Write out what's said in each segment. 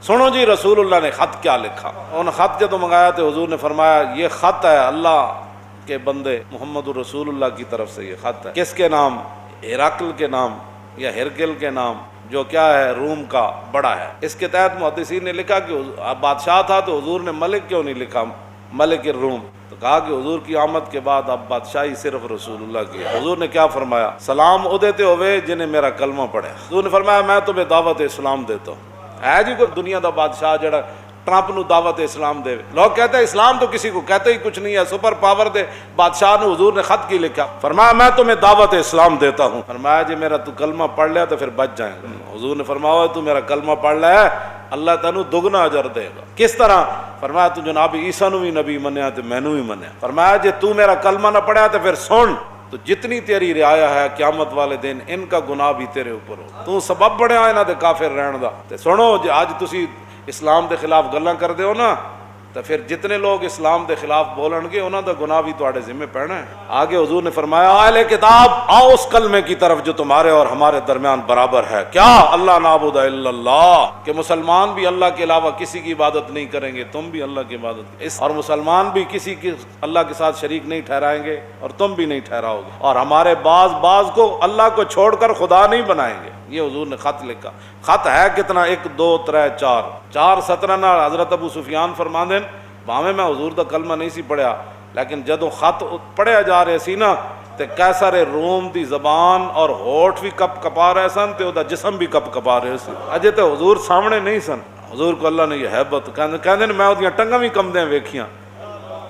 سنو جی رسول اللہ نے خط کیا لکھا۔ ان خط جب منگایا تو حضور نے فرمایا یہ خط ہے اللہ کے بندے محمد رسول اللہ کی طرف سے، یہ خط ہے کس کے نام؟ ہرقل کے نام یا ہرقل کے نام، جو کیا ہے روم کا بڑا ہے۔ اس کے تحت محدثین نے لکھا کہ بادشاہ تھا تو حضور نے ملک کیوں نہیں لکھا، ملک الروم؟ تو کہا کہ حضور کی آمد کے بعد اب بادشاہی صرف رسول اللہ کی ہے۔ حضور نے کیا فرمایا؟ سلام او دیتے ہوئے جنہیں میرا کلمہ پڑھے۔ حضور نے فرمایا میں تمہیں دعوت اسلام دیتا ہوں۔ ہے جی کوئی دنیا دا بادشاہ جڑا ٹرمپ نو دعوت اسلام دے؟ لوگ کہتے ہیں اسلام تو کسی کو کہتے ہی کچھ نہیں ہے، سپر پاور دے بادشاہ نے حضور نے خط کی لکھا، فرمایا میں تمہیں دعوت اسلام دیتا ہوں۔ فرمایا جی میرا تو کلمہ پڑھ لیا تو پھر بچ جائیں گا۔ حضور نے فرمایا تو میرا کلمہ پڑھ لیا اللہ تینوں دگنا اجر دے گا۔ کس طرح؟ فرمایا تو جناب عیسیٰ نو بھی نبی منیا تو مینوں بھی منیا۔ فرمایا جی تو میرا کلمہ نہ پڑھیا تو پھر سن، تو جتنی تیری رعایا ہے قیامت والے دن ان کا گناہ بھی تیرے اوپر ہو، تو سبب بڑھیا انہاں دے کافر رہن دا۔ تے سنو جی اج تسی اسلام دے خلاف گلاں کردے ہو نا، تو پھر جتنے لوگ اسلام دے خلاف بولن گے انہاں دا گناہ بھی تواڈے ذمہ پینا ہے۔ آگے حضور نے فرمایا اہل کتاب آؤ اس کلمے کی طرف جو تمہارے اور ہمارے درمیان برابر ہے، کیا؟ اللہ نعبد الا اللہ، کہ مسلمان بھی اللہ کے علاوہ کسی کی عبادت نہیں کریں گے، تم بھی اللہ کی عبادت اور مسلمان بھی کسی کی اللہ کے ساتھ شریک نہیں ٹھہرائیں گے اور تم بھی نہیں ٹھہراؤ گے، اور ہمارے بعض کو اللہ کو چھوڑ کر خدا نہیں بنائیں گے۔ یہ حضور نے خط لکھا۔ خط ہے کتنا؟ 1 2 3 4 17 نال حضرت ابو سفیان فرماندے بھاویں میں حضور دا کلمہ نہیں سی پڑھیا لیکن جدوں خط پڑھیا جا رہے سی نا تے قیصر روم دی زبان اور ہوٹھ بھی کپ کپا رہے سن تے او دا جسم بھی کپ کپا رہے سی، اجے تے حضور سامنے نہیں سن۔ حضور کو اللہ نے یہ ہیبت کہندے میں اودیاں ٹنگاں بھی کمدیاں ویکھیاں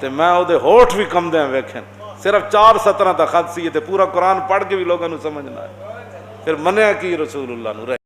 تے میں او دے ہوٹھ بھی کمدیاں ویکھن۔ صرف 4 17 دا خط سی تے پورا قرآن پڑھ کے بھی لوگاں نوں سمجھنا ہے، پھر منیا کی رسول اللہ نو۔